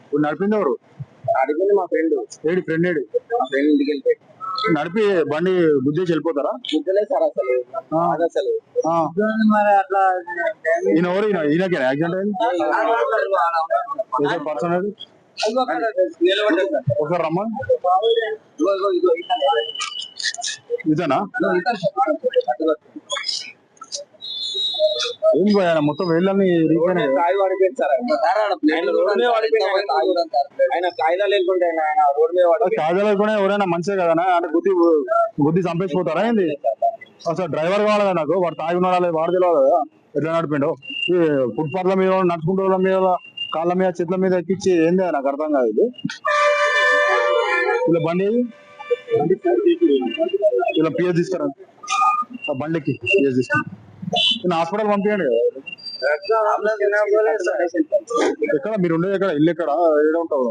ఇప్పుడు నడిపింది ఎవరు? అడిగింది మా ఫ్రెండ్. AD friend AD? మా ఫ్రెండ్ ఇంటికి వెళ్ళిపోయి నడిపి బండి గుద్దేసి వెళ్ళిపోతారా? గుద్దలే సార్ అసలు. అసలు మరి అట్లా ఈయన ఎవరు? ఈయనకే యాక్సిడెంట్ అయింది పర్సన్ అది. ఒకసారి రమ్మా. ఇదేనా ఏం పోయా మొత్తం వేళ్ళని కాయ పడిపోయింది సార్. ఆయన కాయిదా లేకుంటే రోడ్ మీద కాయిదా లేకుండా ఎవరైనా మంచిదే కదా అంటే గుద్ది చంపేసిపోతారా ఏంది? అసలు డ్రైవర్ కావాలి కదా నాకు. వాడు తాగి ఉన్నాడా వాడు తెలియదు కదా ఎట్లా నడిపిండో. ఈ ఫుట్పాత్ల మీద నడుచుకుంటూ వాళ్ళ మీద కాళ్ళ మీద చేతుల మీద ఎక్కించి ఏంది నాకు అర్థం కాదు. ఇది ఇలా బండి ఇలా పిఎస్ తీసుకురా బండికి పిఎస్ తీసుకురా. నేను హాస్పిటల్ పంపించండి ఎక్కడ మీరు ఉండేది? ఎక్కడ ఇల్లు ఎక్కడ? ఏడ ఉంటావు?